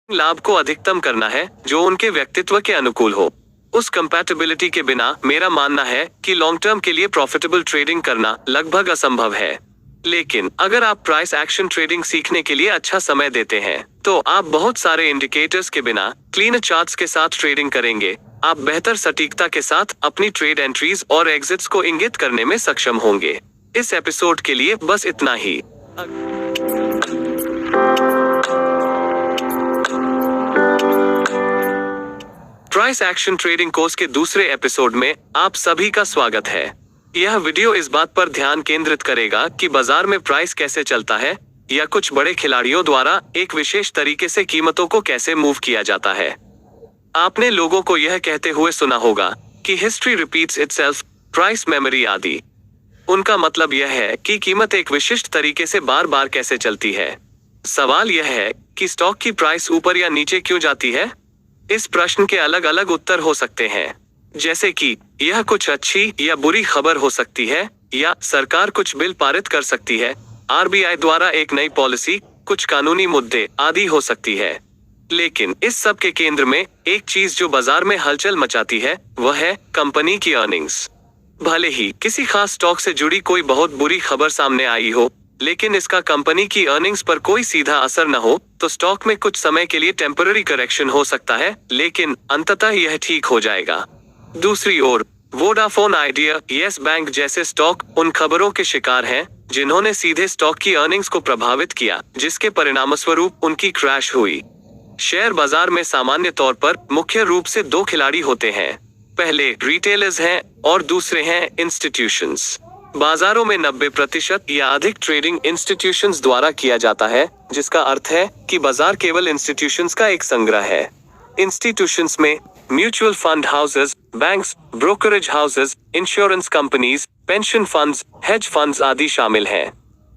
लाभ को अधिकतम करना है जो उनके व्यक्तित्व के अनुकूल हो। उस कंपैटिबिलिटी के बिना मेरा मानना है कि लॉन्ग टर्म के लिए प्रॉफिटेबल ट्रेडिंग करना लगभग असंभव है। लेकिन अगर आप प्राइस एक्शन ट्रेडिंग सीखने के लिए अच्छा समय देते हैं, तो आप बहुत सारे इंडिकेटर्स के बिना क्लीन चार्ट्स के साथ ट्रेडिंग करेंगे। आप बेहतर सटीकता के साथ अपनी ट्रेड एंट्रीज और एग्जिट्स को इंगित करने में सक्षम होंगे। इस एपिसोड के लिए बस इतना ही। प्राइस एक्शन ट्रेडिंग कोर्स के दूसरे एपिसोड में आप सभी का स्वागत है। यह वीडियो इस बात पर ध्यान केंद्रित करेगा कि बाजार में प्राइस कैसे चलता है या कुछ बड़े खिलाड़ियों द्वारा एक विशेष तरीके से कीमतों को कैसे मूव किया जाता है। आपने लोगों को यह कहते हुए सुना होगा कि history repeats itself, price memory आदि। उनका मतलब यह है कि कीमत एक विशिष्ट तरीके से बार बार कैसे चलती है। सवाल यह है कि स्टॉक की प्राइस ऊपर या नीचे क्यों जाती है। इस प्रश्न के अलग अलग उत्तर हो सकते हैं, जैसे कि यह कुछ अच्छी या बुरी खबर हो सकती है, या सरकार कुछ बिल पारित कर सकती है, आरबीआई द्वारा एक नई पॉलिसी, कुछ कानूनी मुद्दे आदि हो सकती है। लेकिन इस सब के केंद्र में एक चीज जो बाजार में हलचल मचाती है वह है कंपनी की अर्निंग्स। भले ही किसी खास स्टॉक से जुड़ी कोई बहुत बुरी खबर सामने आई हो, लेकिन इसका कंपनी की अर्निंग्स पर कोई सीधा असर न हो, तो स्टॉक में कुछ समय के लिए टेम्पररी करेक्शन हो सकता है, लेकिन अंततः यह ठीक हो जाएगा। दूसरी ओर वोडाफोन आइडिया, यस बैंक जैसे स्टॉक उन खबरों के शिकार हैं जिन्होंने सीधे स्टॉक की अर्निंग्स को प्रभावित किया, जिसके परिणामस्वरूप उनकी क्रैश हुई। शेयर बाजार में सामान्य तौर पर मुख्य रूप से दो खिलाड़ी होते हैं। पहले रिटेलर्स हैं और दूसरे हैं इंस्टीट्यूशंस। बाजारों में 90% या अधिक ट्रेडिंग इंस्टीट्यूशंस द्वारा किया जाता है, जिसका अर्थ है कि बाजार केवल इंस्टीट्यूशंस का एक संग्रह है। इंस्टीट्यूशंस में mutual fund houses, banks, brokerage houses, insurance companies, pension funds, hedge funds आदि शामिल हैं।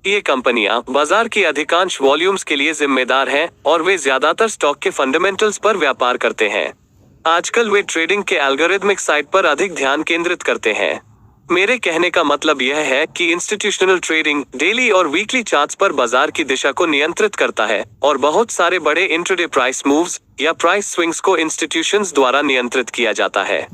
ये कंपनियां बाजार की अधिकांश वॉल्यूम्स के लिए जिम्मेदार हैं और वे ज्यादातर स्टॉक के फंडामेंटल्स पर व्यापार करते हैं। आजकल वे ट्रेडिंग के एल्गोरिथमिक साइड पर अधिक ध्यान केंद्रित करते हैं। मेरे कहने का मतलब यह है कि इंस्टीट्यूशनल ट्रेडिंग डेली और वीकली चार्ट्स पर बाजार की दिशा को नियंत्रित करता है, और बहुत सारे बड़े इंट्राडे प्राइस मूव्स या प्राइस स्विंग्स को इंस्टीट्यूशंस द्वारा नियंत्रित किया जाता है।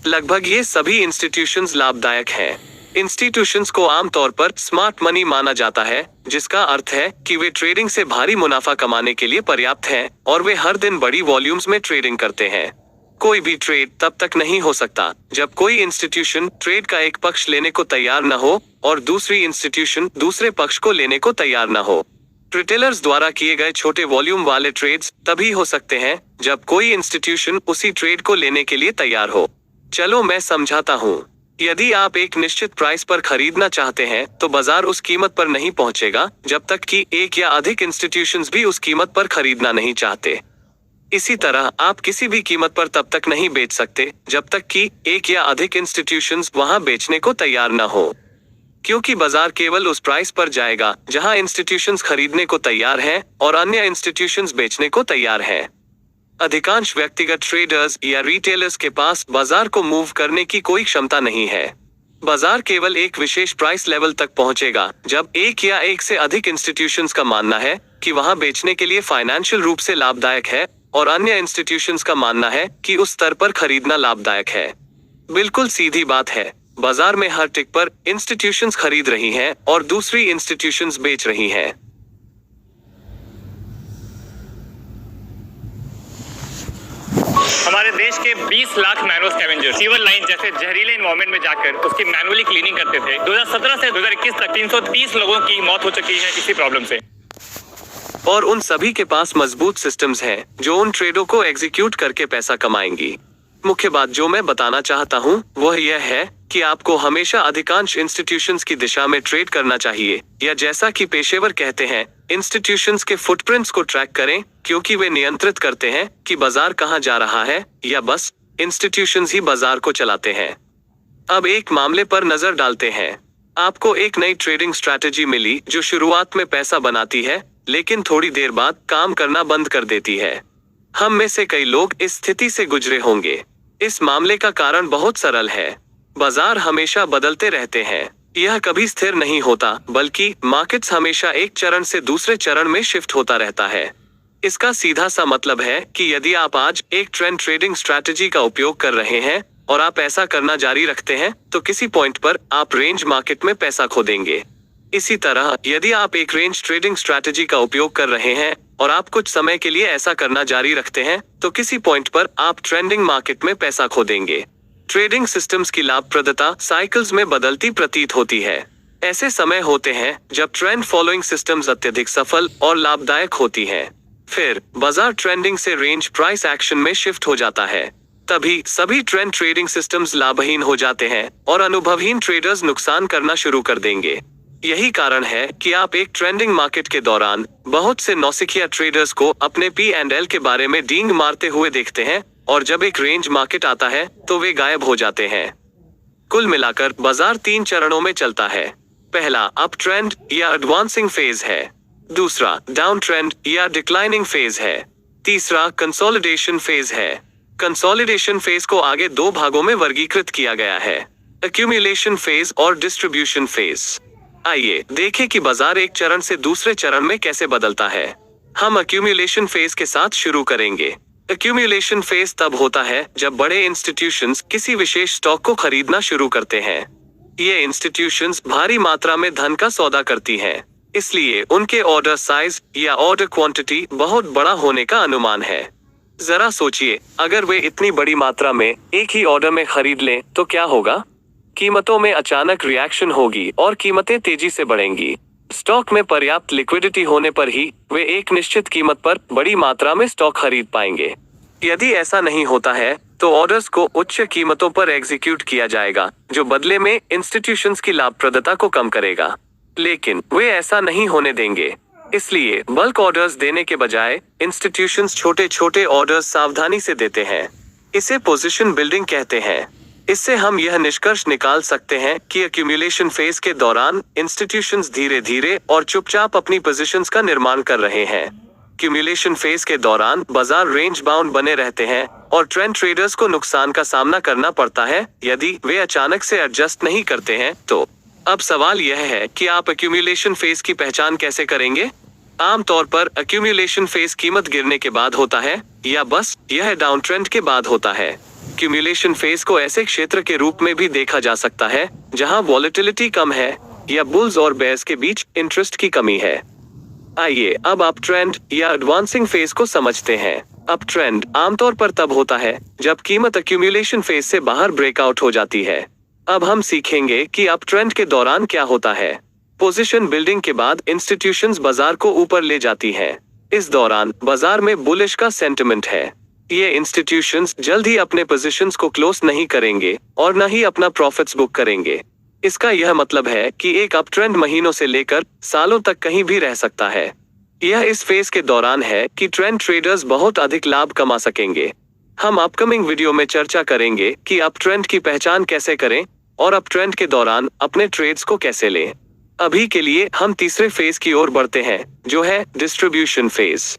लगभग ये सभी इंस्टीट्यूशंस लाभदायक हैं। इंस्टीट्यूशंस को आमतौर पर स्मार्ट मनी माना जाता है, जिसका अर्थ है कि वे ट्रेडिंग से भारी मुनाफा कमाने के लिए पर्याप्त हैं और वे हर दिन बड़ी वॉल्यूम्स में ट्रेडिंग करते हैं। कोई भी ट्रेड तब तक नहीं हो सकता जब कोई इंस्टीट्यूशन ट्रेड का एक पक्ष लेने को तैयार न हो और दूसरी इंस्टीट्यूशन दूसरे पक्ष को लेने को तैयार न हो। रिटेलर्स द्वारा किए गए छोटे वॉल्यूम वाले ट्रेड्स तभी हो सकते हैं जब कोई इंस्टीट्यूशन उसी ट्रेड को लेने के लिए तैयार हो। चलो मैं समझाता हूँ। यदि आप एक निश्चित प्राइस पर खरीदना चाहते हैं, तो बाजार उस कीमत पर नहीं पहुंचेगा जब तक कि एक या अधिक इंस्टीट्यूशंस भी उस कीमत पर खरीदना नहीं चाहते। इसी तरह आप किसी भी कीमत पर तब तक नहीं बेच सकते जब तक कि एक या अधिक इंस्टीट्यूशंस वहां बेचने को तैयार न हो, क्योंकि बाजार केवल उस प्राइस पर जाएगा जहां इंस्टीट्यूशंस खरीदने को तैयार हैं और अन्य इंस्टीट्यूशंस बेचने को तैयार हैं। अधिकांश व्यक्तिगत ट्रेडर्स या रिटेलर्स के पास बाजार को मूव करने की कोई क्षमता नहीं है। बाजार केवल एक विशेष प्राइस लेवल तक पहुंचेगा जब एक या एक से अधिक इंस्टीट्यूशंस का मानना है कि वहां बेचने के लिए फाइनेंशियल रूप से लाभदायक है, और अन्य इंस्टीट्यूशंस का मानना है कि उस स्तर पर खरीदना लाभदायक है। बिल्कुल सीधी बात है। बाजार में हर टिक पर इंस्टीट्यूशंस खरीद रही हैं और दूसरी इंस्टीट्यूशंस बेच रही हैं। हमारे देश के 20 lakh manual scavenger sewer line जैसे जहरीले एनवायरमेंट में जाकर उसकी मैनुअली क्लीनिंग करते थे। 2017 से 2021 तक 330 लोगों की मौत हो चुकी है इसी प्रॉब्लम से। और उन सभी के पास मजबूत सिस्टम्स हैं जो उन ट्रेडों को एग्जीक्यूट करके पैसा कमाएंगी। मुख्य बात जो मैं बताना चाहता हूं वह यह है कि आपको हमेशा अधिकांश इंस्टीट्यूशंस की दिशा में ट्रेड करना चाहिए, या जैसा कि पेशेवर कहते हैं, इंस्टीट्यूशंस के फुटप्रिंट्स को ट्रैक करें, क्योंकि वे नियंत्रित करते हैं कि बाजार कहां जा रहा है, या बस इंस्टीट्यूशंस ही बाजार को चलाते हैं। अब एक मामले पर नजर डालते हैं। आपको एक नई ट्रेडिंग स्ट्रैटेजी मिली जो शुरुआत में पैसा बनाती है, लेकिन थोड़ी देर बाद काम करना बंद कर देती है। हम में से कई लोग इस स्थिति से गुजरे होंगे। इस मामले का कारण बहुत सरल है। बाजार हमेशा बदलते रहते हैं। यह कभी स्थिर नहीं होता, बल्कि मार्केट्स हमेशा एक चरण से दूसरे चरण में शिफ्ट होता रहता है। इसका सीधा सा मतलब है कि यदि आप आज एक ट्रेंड ट्रेडिंग स्ट्रैटेजी का उपयोग कर रहे हैं और आप ऐसा करना जारी रखते हैं तो किसी पॉइंट पर आप रेंज मार्केट में पैसा खो देंगे। इसी तरह यदि आप एक रेंज ट्रेडिंग स्ट्रैटेजी का उपयोग कर रहे हैं और आप कुछ समय के लिए ऐसा करना जारी रखते हैं तो किसी पॉइंट पर आप ट्रेंडिंग मार्केट में पैसा खो देंगे। ट्रेडिंग सिस्टम्स की लाभप्रदता साइकिल्स में बदलती प्रतीत होती है। ऐसे समय होते हैं जब ट्रेंड फॉलोइंग सिस्टम्स अत्यधिक सफल और लाभदायक होती हैं। फिर बाजार ट्रेंडिंग से रेंज प्राइस एक्शन में शिफ्ट हो जाता है। तभी सभी ट्रेंड ट्रेडिंग सिस्टम्स लाभहीन हो जाते हैं और अनुभवहीन ट्रेडर्स नुकसान करना शुरू कर देंगे। यही कारण है कि आप एक ट्रेंडिंग मार्केट के दौरान बहुत से नौसिखिया ट्रेडर्स को अपने P&L के बारे में डींग मारते हुए देखते हैं और जब एक रेंज मार्केट आता है तो वे गायब हो जाते हैं। कुल मिलाकर बाजार 3 चरणों में चलता है। पहला अप ट्रेंड या एडवांसिंग फेज है, दूसरा डाउन ट्रेंड या डिक्लाइनिंग फेज है, तीसरा कंसोलिडेशन फेज है। कंसोलिडेशन फेज को आगे 2 भागों में वर्गीकृत किया गया है, एक्यूमुलेशन फेज और डिस्ट्रीब्यूशन फेज। आइए देखें कि बाजार एक चरण से दूसरे चरण में कैसे बदलता है। हम एक्यूमुलेशन फेज के साथ शुरू करेंगे। एक्यूमुलेशन फेज तब होता है जब बड़े इंस्टीट्यूशंस किसी विशेष स्टॉक को खरीदना शुरू करते हैं। ये इंस्टीट्यूशंस भारी मात्रा में धन का सौदा करती हैं, इसलिए उनके ऑर्डर साइज या ऑर्डर क्वांटिटी बहुत बड़ा होने का अनुमान है। जरा सोचिए, अगर वे इतनी बड़ी मात्रा में एक ही ऑर्डर में खरीद लें तो क्या होगा? कीमतों में अचानक रिएक्शन होगी और कीमतें तेजी से बढ़ेंगी। स्टॉक में पर्याप्त लिक्विडिटी होने पर ही वे एक निश्चित कीमत पर बड़ी मात्रा में स्टॉक खरीद पाएंगे। यदि ऐसा नहीं होता है तो ऑर्डर्स को उच्च कीमतों पर एग्जीक्यूट किया जाएगा, जो बदले में इंस्टीट्यूशंस की लाभप्रदता को कम करेगा। लेकिन वे ऐसा नहीं होने देंगे, इसलिए बल्क ऑर्डर्स देने के बजाय इंस्टीट्यूशंस छोटे छोटे ऑर्डर्स सावधानी से देते हैं। इसे पोजीशन बिल्डिंग कहते हैं। इससे हम यह निष्कर्ष निकाल सकते हैं कि एक्यूमुलेशन फेज के दौरान इंस्टीट्यूशंस धीरे धीरे और चुपचाप अपनी पोजीशंस का निर्माण कर रहे हैं। एक्यूमुलेशन फेज के दौरान बाजार रेंज बाउंड बने रहते हैं और ट्रेंड ट्रेडर्स को नुकसान का सामना करना पड़ता है यदि वे अचानक से एडजस्ट नहीं करते हैं तो। अब सवाल यह है कि आप एक्यूमुलेशन फेज की पहचान कैसे करेंगे? आमतौर पर एक्यूमुलेशन फेज कीमत गिरने के बाद होता है या बस यह डाउन ट्रेंड के बाद होता है। एक्यूमुलेशन फेज को ऐसे क्षेत्र के रूप में भी देखा जा सकता है जहां वॉलेटिलिटी कम है या बुल्स और बेयर्स के बीच इंटरेस्ट की कमी है। आइए अब अप ट्रेंड या एडवांसिंग फेज को समझते हैं। अप ट्रेंड आमतौर पर तब होता है जब कीमत एक्यूमुलेशन फेज से बाहर ब्रेकआउट हो जाती है। अब हम सीखेंगे कि अप ट्रेंड के दौरान क्या होता है। पोजीशन बिल्डिंग के बाद इंस्टीट्यूशंस बाजार को ऊपर ले जाती हैं। इस दौरान बाजार में बुलिश का सेंटिमेंट है। ये इंस्टीट्यूशंस जल्द ही अपने पोजीशंस को क्लोज नहीं करेंगे और न ही अपना प्रॉफिट्स बुक करेंगे। इसका यह मतलब है कि एक अप ट्रेंड महीनों से लेकर सालों तक कहीं भी रह सकता है। यह इस फेज के दौरान है कि ट्रेंड ट्रेडर्स बहुत अधिक लाभ कमा सकेंगे। हम अपकमिंग वीडियो में चर्चा करेंगे कि अप ट्रेंड की पहचान कैसे करें और अप ट्रेंड के दौरान अपने ट्रेड्स को कैसे लें। अभी के लिए हम तीसरे फेज की ओर बढ़ते हैं, जो है डिस्ट्रीब्यूशन फेज।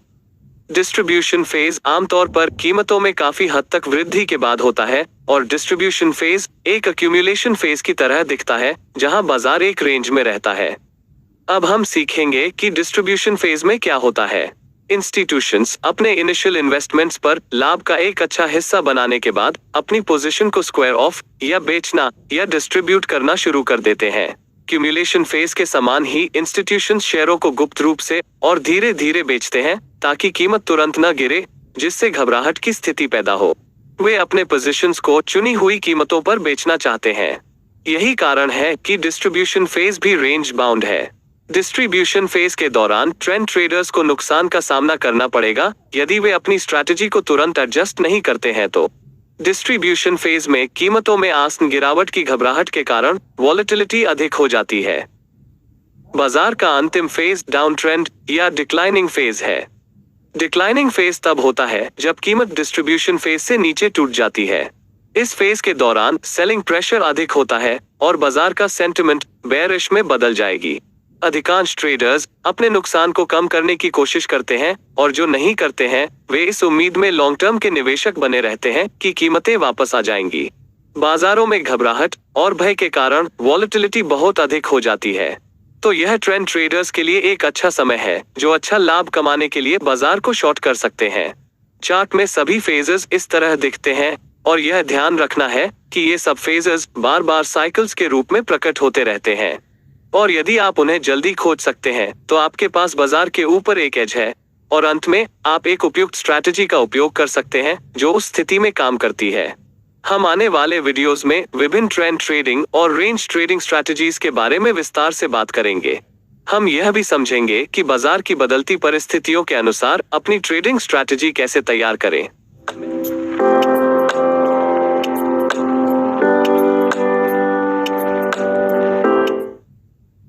डिस्ट्रीब्यूशन फेज आमतौर पर कीमतों में काफी हद तक वृद्धि के बाद होता है और डिस्ट्रीब्यूशन फेज एक एक्यूमुलेशन फेज की तरह दिखता है जहां बाजार एक रेंज में रहता है। अब हम सीखेंगे कि डिस्ट्रीब्यूशन फेज में क्या होता है। इंस्टीट्यूशंस अपने इनिशियल इन्वेस्टमेंट्स पर लाभ का एक अच्छा हिस्सा बनाने के बाद अपनी पोजीशन को स्क्वायर ऑफ या बेचना या डिस्ट्रीब्यूट करना शुरू कर देते हैं। एक्यूमुलेशन फेज के समान ही इंस्टीट्यूशंस शेयरों को गुप्त रूप से और धीरे धीरे बेचते हैं ताकि कीमत तुरंत न गिरे, जिससे घबराहट की स्थिति पैदा हो। वे अपने पोजीशंस को चुनी हुई कीमतों पर बेचना चाहते हैं। यही कारण है कि डिस्ट्रीब्यूशन फेज भी रेंज बाउंड है। डिस्ट्रीब्यूशन फेज के दौरान ट्रेंड ट्रेडर्स को नुकसान का सामना करना पड़ेगा यदि वे अपनी स्ट्रैटेजी को तुरंत एडजस्ट नहीं करते हैं तो। डिस्ट्रीब्यूशन फेज में कीमतों में आसन गिरावट की घबराहट के कारण वॉलेटिलिटी अधिक हो जाती है। बाजार का अंतिम फेज डाउन ट्रेंड या डिक्लाइनिंग फेज है। डिक्लाइनिंग फेज तब होता है जब कीमत डिस्ट्रीब्यूशन फेज से नीचे टूट जाती है। इस फेज के दौरान सेलिंग प्रेशर अधिक होता है और बाजार का सेंटिमेंट बेयरिश में बदल जाएगी। अधिकांश ट्रेडर्स अपने नुकसान को कम करने की कोशिश करते हैं और जो नहीं करते हैं वे इस उम्मीद में लॉन्ग टर्म के निवेशक बने रहते हैं कि कीमतें वापस आ जाएंगी। बाजारों में घबराहट और भय के कारण वॉलेटिलिटी बहुत अधिक हो जाती है। तो यह ट्रेंड ट्रेडर्स के लिए एक अच्छा समय है जो अच्छा लाभ कमाने के लिए बाजार को शॉर्ट कर सकते हैं। चार्ट में सभी फेजेस इस तरह दिखते हैं और यह ध्यान रखना है कि ये सब फेजेस बार बार साइकिल्स के रूप में प्रकट होते रहते हैं और यदि आप उन्हें जल्दी खोज सकते हैं तो आपके पास बाजार के ऊपर एक एज है और अंत में आप एक उपयुक्त स्ट्रैटेजी का उपयोग कर सकते हैं जो उस स्थिति में काम करती है। हम आने वाले वीडियोस में विभिन्न ट्रेंड ट्रेडिंग और रेंज ट्रेडिंग स्ट्रैटेजीज के बारे में विस्तार से बात करेंगे। हम यह भी समझेंगे कि बाजार की बदलती परिस्थितियों के अनुसार अपनी ट्रेडिंग स्ट्रैटेजी कैसे तैयार करें।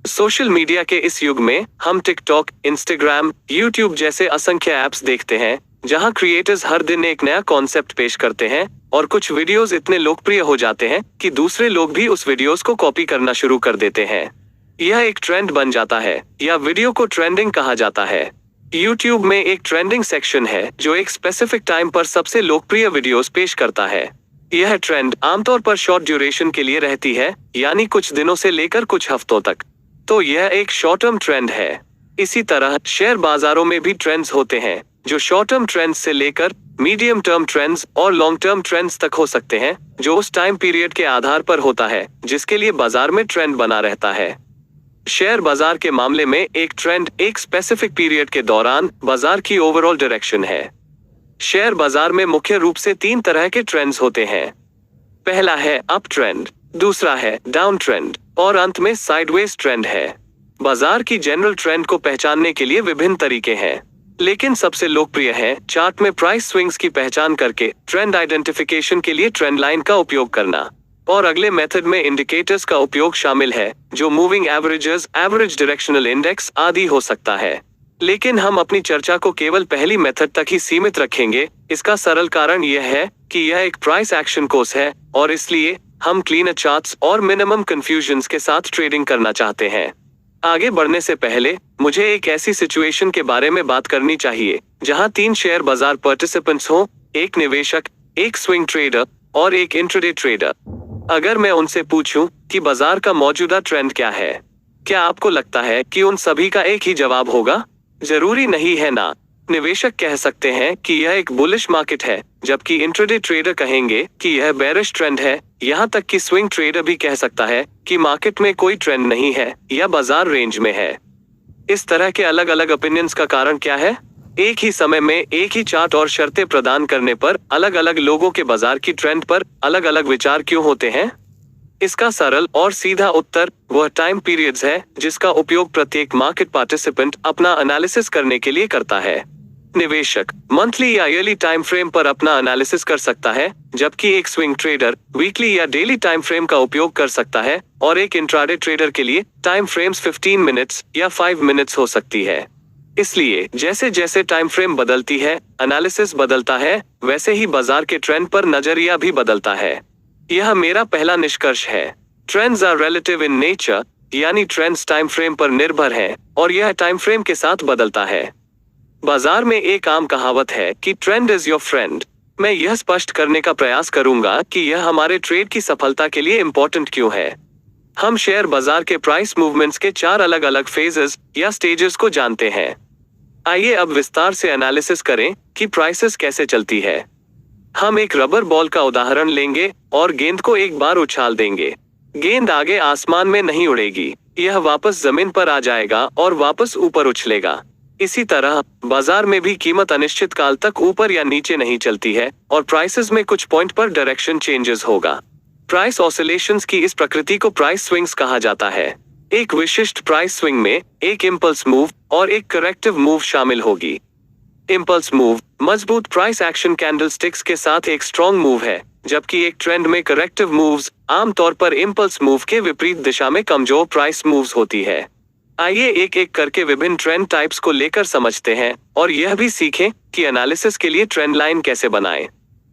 सोशल मीडिया के इस युग में हम टिकटॉक, इंस्टाग्राम, यूट्यूब जैसे असंख्य ऐप्स देखते हैं जहां क्रिएटर्स हर दिन एक नया कॉन्सेप्ट पेश करते हैं और कुछ वीडियोस इतने लोकप्रिय हो जाते हैं कि दूसरे लोग भी उस वीडियोस को कॉपी करना शुरू कर देते हैं। यह एक ट्रेंड बन जाता है या वीडियो को ट्रेंडिंग कहा जाता है। यूट्यूब में एक ट्रेंडिंग सेक्शन है जो एक स्पेसिफिक टाइम पर सबसे लोकप्रिय वीडियोस पेश करता है। यह ट्रेंड आमतौर पर शॉर्ट ड्यूरेशन के लिए रहती है, यानी कुछ दिनों से लेकर कुछ हफ्तों तक। तो यह एक शॉर्ट टर्म ट्रेंड है। इसी तरह शेयर बाजारों में भी ट्रेंड्स होते हैं जो शॉर्ट टर्म ट्रेंड्स से लेकर मीडियम टर्म ट्रेंड्स और लॉन्ग टर्म ट्रेंड्स तक हो सकते हैं, जो उस टाइम पीरियड के आधार पर होता है जिसके लिए बाजार में ट्रेंड बना रहता है। शेयर बाजार के मामले में एक ट्रेंड एक स्पेसिफिक पीरियड के दौरान बाजार की ओवरऑल डायरेक्शन है। शेयर बाजार में मुख्य रूप से 3 तरह के ट्रेंड्स होते हैं। पहला है अप ट्रेंड, दूसरा है डाउन ट्रेंड और अंत में साइडवेज ट्रेंड है। बाजार की जनरल ट्रेंड को पहचानने के लिए विभिन्न तरीके हैं, लेकिन सबसे लोकप्रिय है चार्ट में प्राइस स्विंग्स की पहचान करके ट्रेंड आइडेंटिफिकेशन के लिए ट्रेंड लाइन का उपयोग करना। और अगले मेथड में इंडिकेटर्स का उपयोग शामिल है जो moving averages, average directional index आदि हो सकता है। लेकिन हम अपनी चर्चा को केवल पहली मेथड तक ही सीमित रखेंगे। इसका सरल कारण यह है कि यह एक प्राइस एक्शन कोर्स है और इसलिए हम क्लीनर चार्ट्स और मिनिमम कंफ्यूजन्स के साथ ट्रेडिंग करना चाहते हैं। आगे बढ़ने से पहले मुझे एक ऐसी सिचुएशन के बारे में बात करनी चाहिए जहां 3 शेयर बाजार पार्टिसिपेंट्स हों, एक निवेशक, एक स्विंग ट्रेडर और एक इंट्राडे ट्रेडर। अगर मैं उनसे पूछूं कि बाजार का मौजूदा ट्रेंड क्या है, क्या आपको लगता है कि उन सभी का एक ही जवाब होगा? जरूरी नहीं है ना। निवेशक कह सकते हैं कि यह एक बुलिश मार्केट है, जबकि इंट्राडे ट्रेडर कहेंगे कि यह बेरिश ट्रेंड है। यहाँ तक कि स्विंग ट्रेडर भी कह सकता है कि मार्केट में कोई ट्रेंड नहीं है या बाजार रेंज में है। इस तरह के अलग अलग ओपिनियंस का कारण क्या है? एक ही समय में एक ही चार्ट और शर्तें प्रदान करने पर अलग अलग लोगों के बाजार की ट्रेंड पर अलग अलग विचार क्यों होते हैं? इसका सरल और सीधा उत्तर वह टाइम पीरियड्स है जिसका उपयोग प्रत्येक मार्केट पार्टिसिपेंट अपना एनालिसिस करने के लिए करता है। निवेशक मंथली या ईयरली टाइम फ्रेम पर अपना एनालिसिस कर सकता है, जबकि एक स्विंग ट्रेडर वीकली या डेली टाइम फ्रेम का उपयोग कर सकता है और एक इंट्राडे ट्रेडर के लिए टाइम फ्रेम्स 15 मिनट्स या 5 मिनट्स हो सकती है। इसलिए जैसे जैसे टाइम फ्रेम बदलती है, एनालिसिस बदलता है, वैसे ही बाजार के ट्रेंड पर नजरिया भी बदलता है। यह मेरा पहला निष्कर्ष है। Trends are relative in nature, यानी ट्रेंड्स टाइम फ्रेम पर निर्भर है और यह टाइम फ्रेम के साथ बदलता है। बाजार में एक आम कहावत है कि ट्रेंड इज योर फ्रेंड। मैं यह स्पष्ट करने का प्रयास करूंगा कि यह हमारे ट्रेड की सफलता के लिए इम्पोर्टेंट क्यों है। हम शेयर बाजार के प्राइस मूवमेंट्स के 4 अलग अलग फेजेस या स्टेजेस को जानते हैं। आइए अब विस्तार से एनालिसिस करें कि प्राइसेस कैसे चलती है। हम एक रबर बॉल का उदाहरण लेंगे और गेंद को एक बार उछाल देंगे। गेंद आगे आसमान में नहीं उड़ेगी, यह वापस जमीन पर आ जाएगा और वापस ऊपर उछलेगा। इसी तरह बाजार में भी कीमत अनिश्चित काल तक ऊपर या नीचे नहीं चलती है और प्राइसेस में कुछ पॉइंट पर डायरेक्शन चेंजेस होगा। प्राइस ऑसिलेशंस की इस प्रकृति को प्राइस स्विंग्स कहा जाता है। एक विशिष्ट प्राइस स्विंग में एक इंपल्स मूव और एक करेक्टिव मूव शामिल होगी। इंपल्स मूव मजबूत प्राइस एक्शन कैंडलस्टिक्स के साथ एक स्ट्रॉन्ग मूव है, जबकि एक ट्रेंड में करेक्टिव मूव्स आमतौर पर इंपल्स मूव के विपरीत दिशा में कमजोर प्राइस मूव्स होती है। आइए एक एक करके विभिन्न ट्रेंड टाइप्स को लेकर समझते हैं और यह भी सीखें कि एनालिसिस के लिए ट्रेंड लाइन कैसे बनाएं।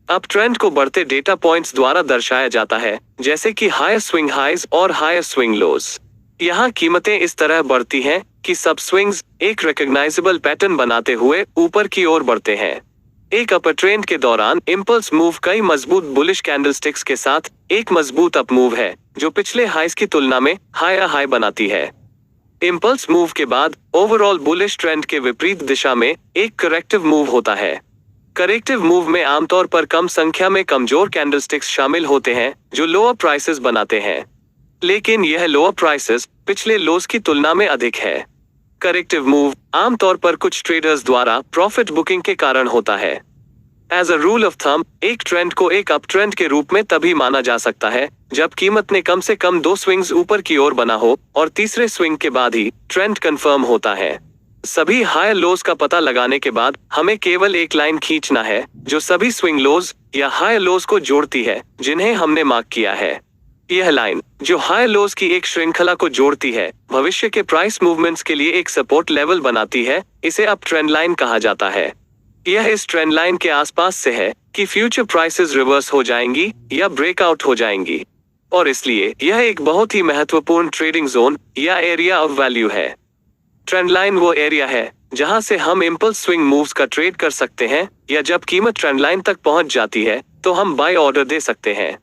अब ट्रेंड को बढ़ते डेटा पॉइंट्स द्वारा दर्शाया जाता है, जैसे कि हायर स्विंग हाइज और हायर स्विंग लोज। यहाँ कीमतें इस तरह बढ़ती हैं कि सब स्विंग्स एक रिकॉग्नाइजेबल पैटर्न बनाते हुए ऊपर की ओर बढ़ते हैं। एक अपर ट्रेंड के दौरान इंपल्स मूव कई मजबूत बुलिश कैंडलस्टिक्स के साथ एक मजबूत अप मूव है जो पिछले हाइज की तुलना में हायर हाई बनाती है। इम्पल्स मूव के बाद ओवरऑल बुलिश ट्रेंड के विपरीत दिशा में एक करेक्टिव मूव होता है। करेक्टिव मूव में आमतौर पर कम संख्या में कमजोर कैंडलस्टिक्स शामिल होते हैं जो लोअर प्राइसेस बनाते हैं, लेकिन यह लोअर प्राइसेस पिछले लोज की तुलना में अधिक है। करेक्टिव मूव आमतौर पर कुछ ट्रेडर्स द्वारा प्रॉफिट बुकिंग के कारण होता है। As a rule of thumb, एक ट्रेंड को एक अप ट्रेंड के रूप में तभी माना जा सकता है जब कीमत ने कम से कम 2 स्विंग्स ऊपर की ओर बना हो और तीसरे स्विंग के बाद ही ट्रेंड कंफर्म होता है। सभी हायर लोज का पता लगाने के बाद हमें केवल एक लाइन खींचना है जो सभी स्विंग लोज या हायर लोज को जोड़ती है जिन्हें हमने मार्क किया है। यह लाइन जो हायर लोज की एक श्रृंखला को जोड़ती है, भविष्य के प्राइस मूवमेंट्स के लिए एक सपोर्ट लेवल बनाती है। इसे अप ट्रेंड लाइन कहा जाता है। यह इस ट्रेंड लाइन के आसपास से है कि फ्यूचर प्राइसेस रिवर्स हो जाएंगी या ब्रेकआउट हो जाएंगी, और इसलिए यह एक बहुत ही महत्वपूर्ण ट्रेडिंग जोन या एरिया ऑफ वैल्यू है। ट्रेंड लाइन वो एरिया है जहां से हम इम्पल्स स्विंग मूव्स का ट्रेड कर सकते हैं, या जब कीमत ट्रेंड लाइन तक पहुंच जाती है तो हम बाय ऑर्डर दे सकते हैं।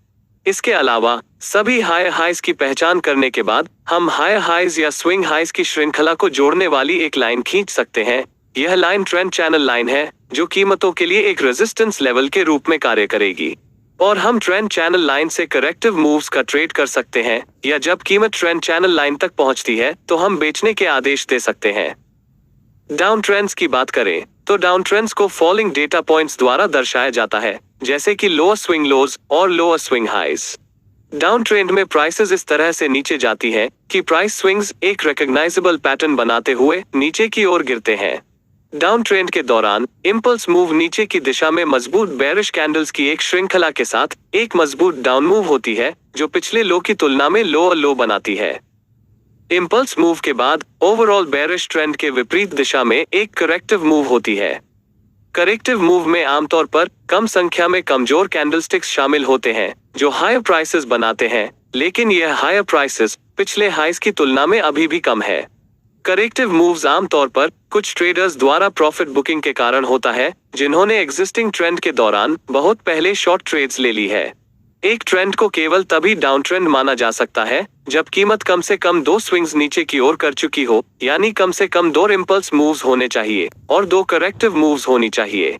इसके अलावा सभी हायर हाइज की पहचान करने के बाद हम हायर हाइज या स्विंग हाइज की श्रृंखला को जोड़ने वाली एक लाइन खींच सकते हैं। यह लाइन ट्रेंड चैनल लाइन है जो कीमतों के लिए एक रेजिस्टेंस लेवल के रूप में कार्य करेगी, और हम ट्रेंड चैनल लाइन से करेक्टिव मूव्स का ट्रेड कर सकते हैं, या जब कीमत ट्रेंड चैनल लाइन तक पहुंचती है तो हम बेचने के आदेश दे सकते हैं। डाउन ट्रेंड्स की बात करें तो डाउन ट्रेंड्स को फॉलिंग डेटा पॉइंट्स द्वारा दर्शाया जाता है, जैसे कि लोअर स्विंग लोज और lower swing highs. Down trend में प्राइसेस इस तरह से नीचे जाती है कि प्राइस स्विंग्स एक रिकॉग्नाइजेबल पैटर्न बनाते हुए नीचे की ओर गिरते हैं। डाउन ट्रेंड के दौरान इम्पल्स मूव नीचे की दिशा में मजबूत बेरिश कैंडल्स की एक श्रृंखला के साथ एक मजबूत डाउन मूव होती है जो पिछले लो की तुलना में लोअर लो बनाती है। इम्पल्स मूव के बाद ओवरऑल बेरिश ट्रेंड के विपरीत दिशा में एक करेक्टिव मूव होती है। करेक्टिव मूव में आमतौर पर कम संख्या में कमजोर कैंडलस्टिक्स शामिल होते हैं जो हायर प्राइसेस बनाते हैं, लेकिन यह हायर प्राइसेस पिछले हाइज की तुलना में अभी भी कम है। करेक्टिव मूव्स आमतौर पर कुछ ट्रेडर्स द्वारा प्रॉफिट बुकिंग के कारण होता है जिन्होंने एग्जिस्टिंग ट्रेंड के दौरान बहुत पहले शॉर्ट ट्रेड्स ले ली है। एक ट्रेंड को केवल तभी डाउन ट्रेंड माना जा सकता है जब कीमत कम से कम 2 स्विंग्स नीचे की ओर कर चुकी हो, यानी कम से कम 2 इम्पल्स मूव्स होने चाहिए और 2 करेक्टिव मूव्स होनी चाहिए।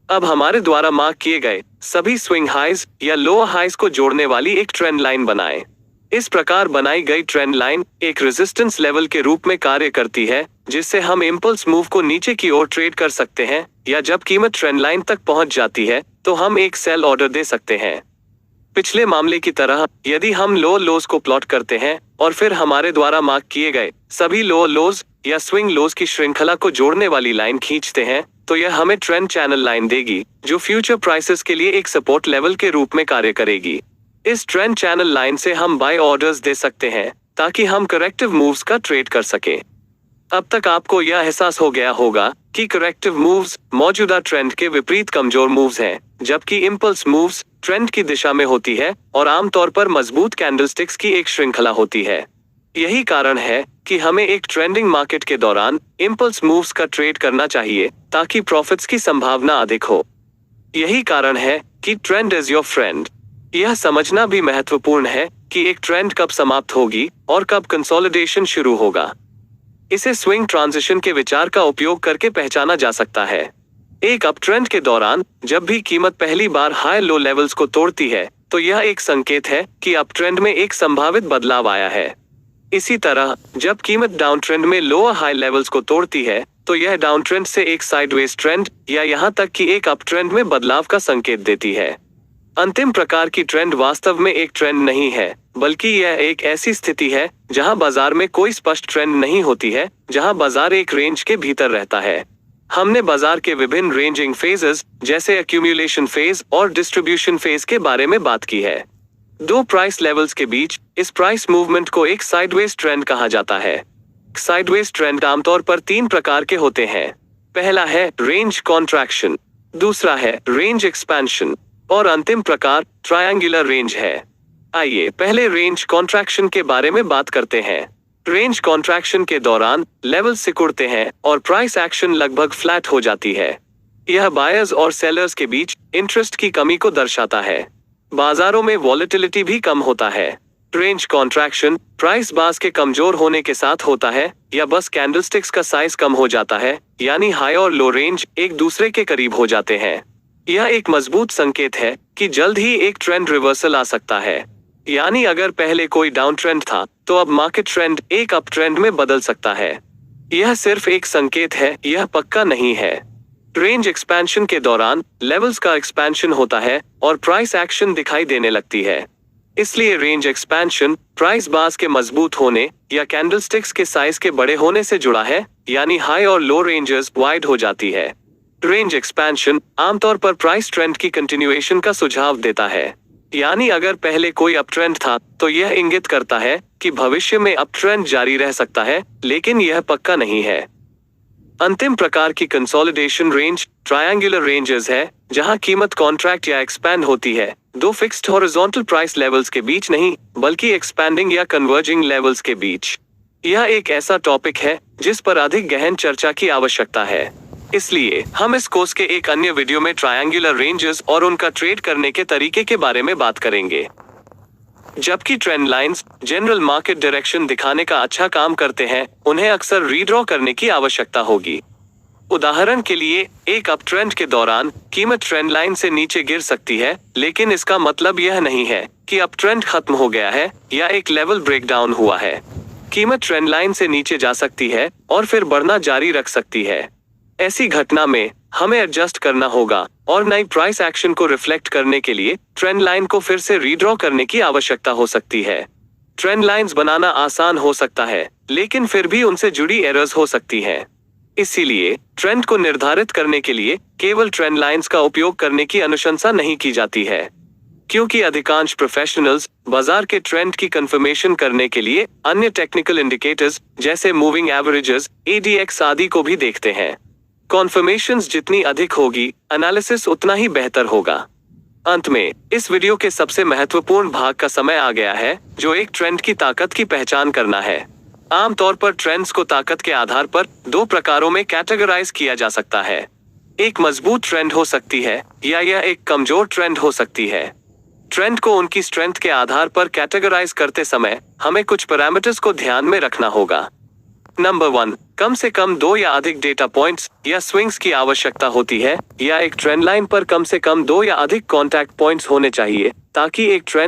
अब हमारे द्वारा मार्क किए गए सभी स्विंग हाइज या लोअर हाइज को जोड़ने वाली एक ट्रेंड लाइन बनाएं। इस प्रकार बनाई गई ट्रेंड लाइन एक रेजिस्टेंस लेवल के रूप में कार्य करती है, जिससे हम इम्पल्स मूव को नीचे की ओर ट्रेड कर सकते हैं, या जब कीमत ट्रेंड लाइन तक पहुंच जाती है तो हम एक सेल ऑर्डर दे सकते हैं। पिछले मामले की तरह यदि हम लोअर लोज को प्लॉट करते हैं और फिर हमारे द्वारा मार्क किए गए सभी लोअर लोज या स्विंग लोज की श्रृंखला को जोड़ने वाली लाइन खींचते हैं, तो यह हमें ट्रेंड चैनल लाइन देगी जो फ्यूचर प्राइसेस के लिए एक सपोर्ट लेवल के रूप में कार्य करेगी। इस ट्रेंड चैनल लाइन से हम बाय ऑर्डर्स दे सकते हैं ताकि हम करेक्टिव मूव्स का ट्रेड कर सकें। अब तक आपको यह एहसास हो गया होगा कि करेक्टिव मूव्स मौजूदा ट्रेंड के विपरीत कमजोर मूव्स हैं, जबकि इम्पल्स मूव्स ट्रेंड की दिशा में होती है और आमतौर पर मजबूत कैंडलस्टिक्स की एक श्रृंखला होती है। यही कारण है कि हमें एक ट्रेंडिंग मार्केट के दौरान इम्पल्स मूव्स का ट्रेड करना चाहिए ताकि प्रॉफिट्स की संभावना अधिक हो। यही कारण है कि ट्रेंड इज योर फ्रेंड। यह समझना भी महत्वपूर्ण है कि एक ट्रेंड कब समाप्त होगी और कब कंसोलिडेशन शुरू होगा। इसे स्विंग ट्रांजिशन के विचार का उपयोग करके पहचाना जा सकता है। एक अप ट्रेंड के दौरान जब भी कीमत पहली बार हाई लो लेवल्स को तोड़ती है तो यह एक संकेत है कि अप ट्रेंड में एक संभावित बदलाव आया है। इसी तरह जब कीमत डाउन ट्रेंड में लोअर हाई लेवल्स को तोड़ती है तो यह डाउन ट्रेंड से एक साइडवेज ट्रेंड या यहाँ तक कि एक अप ट्रेंड में बदलाव का संकेत देती है। अंतिम प्रकार की ट्रेंड वास्तव में एक ट्रेंड नहीं है, बल्कि यह एक ऐसी स्थिति है जहां बाजार में कोई स्पष्ट ट्रेंड नहीं होती है, जहां बाजार एक रेंज के भीतर रहता है। हमने बाजार के विभिन्न रेंजिंग फेजेस जैसे एक्यूमुलेशन फेज और डिस्ट्रीब्यूशन फेज के बारे में बात की है। 2 प्राइस लेवल्स के बीच इस प्राइस मूवमेंट को एक साइडवेज ट्रेंड कहा जाता है। साइडवेज ट्रेंड आमतौर पर 3 प्रकार के होते हैं। पहला है रेंज कॉन्ट्रैक्शन, दूसरा है रेंज एक्सपेंशन और अंतिम प्रकार ट्रायंगुलर रेंज है। आइए पहले रेंज कॉन्ट्रैक्शन के बारे में बात करते हैं। रेंज कॉन्ट्रैक्शन के दौरान लेवल सिकुड़ते हैं और प्राइस एक्शन लगभग फ्लैट हो जाती है। यह बायर्स और सेलर्स के बीच इंटरेस्ट की कमी को दर्शाता है। बाजारों में वॉलेटिलिटी भी कम होता है। रेंज कॉन्ट्रैक्शन प्राइस बास के कमजोर होने के साथ होता है या बस कैंडलस्टिक्स का साइज कम हो जाता है, यानी हाई और लो रेंज एक दूसरे के करीब हो जाते हैं। यह एक मजबूत संकेत है कि जल्द ही एक ट्रेंड रिवर्सल आ सकता है, यानी अगर पहले कोई डाउन ट्रेंड था तो अब मार्केट ट्रेंड एक अप ट्रेंड में बदल सकता है। यह सिर्फ एक संकेत है, यह पक्का नहीं है। रेंज एक्सपेंशन के दौरान लेवल्स का एक्सपेंशन होता है और प्राइस एक्शन दिखाई देने लगती है। इसलिए रेंज एक्सपेंशन प्राइस बास के मजबूत होने या कैंडलस्टिक्स के साइज के बड़े होने से जुड़ा है, यानी हाई और लो रेंजेस वाइड हो जाती है। रेंज एक्सपेंशन आमतौर पर प्राइस ट्रेंड की कंटिन्यूएशन का सुझाव देता है, यानी अगर पहले कोई अप ट्रेंड था तो यह इंगित करता है कि भविष्य में अप ट्रेंड जारी रह सकता है, लेकिन यह पक्का नहीं है। अंतिम प्रकार की कंसोलिडेशन रेंज ट्रायंगुलर रेंजेस है, जहां कीमत कॉन्ट्रैक्ट या एक्सपैंड होती है दो फिक्स्ड हॉरिजॉन्टल प्राइस लेवल्स के बीच नहीं, बल्कि एक्सपैंडिंग या कन्वर्जिंग लेवल्स के बीच। यह एक ऐसा टॉपिक है जिस पर अधिक गहन चर्चा की आवश्यकता है, इसलिए हम इस कोर्स के एक अन्य वीडियो में ट्रायंगुलर रेंजेस और उनका ट्रेड करने के तरीके के बारे में बात करेंगे। जबकि trend lines general market direction दिखाने का अच्छा काम करते हैं, उन्हें अक्सर रीड्रॉ करने की आवश्यकता होगी। उदाहरण के लिए एक अप ट्रेंड के दौरान कीमत ट्रेंड लाइन से नीचे गिर सकती है, लेकिन इसका मतलब यह नहीं है कि अप ट्रेंड खत्म हो गया है या एक लेवल ब्रेकडाउन हुआ है। कीमत ट्रेंड लाइन से नीचे जा सकती है और फिर बढ़ना जारी रख सकती है। ऐसी घटना में हमें एडजस्ट करना होगा और नई प्राइस एक्शन को रिफ्लेक्ट करने के लिए ट्रेंड लाइन को फिर से रीड्रॉ करने की आवश्यकता हो सकती है। ट्रेंड लाइंस बनाना आसान हो सकता है, लेकिन फिर भी उनसे जुड़ी एरर्स हो सकती हैं। इसीलिए ट्रेंड को निर्धारित करने के लिए केवल ट्रेंड लाइंस का उपयोग करने की अनुशंसा नहीं की जाती है, क्योंकि अधिकांश प्रोफेशनल्स बाजार के ट्रेंड की कंफर्मेशन करने के लिए अन्य टेक्निकल इंडिकेटर्स जैसे मूविंग एवरेजेस, ADX आदि को भी देखते हैं। कॉन्फर्मेशंस जितनी अधिक होगी, एनालिसिस उतना ही बेहतर होगा। अंत में इस वीडियो के सबसे महत्वपूर्ण भाग का समय आ गया है, जो एक ट्रेंड की ताकत की पहचान करना है। आमतौर पर ट्रेंड्स को ताकत के आधार पर दो प्रकारों में कैटेगराइज किया जा सकता है। एक मजबूत ट्रेंड हो सकती है या यह एक कमजोर ट्रेंड हो सकती है। ट्रेंड को उनकी स्ट्रेंथ के आधार पर कैटेगराइज करते समय हमें कुछ पैरामीटर्स को ध्यान में रखना होगा। नंबर 1, कम से कम 2 या अधिक डेटा पॉइंट्स या स्विंग्स की आवश्यकता होती है, या एक ट्रेंड लाइन पर कम से कम 2 या अधिक कॉन्टैक्ट पॉइंट्स होने चाहिए ताकि एक ट्रेंड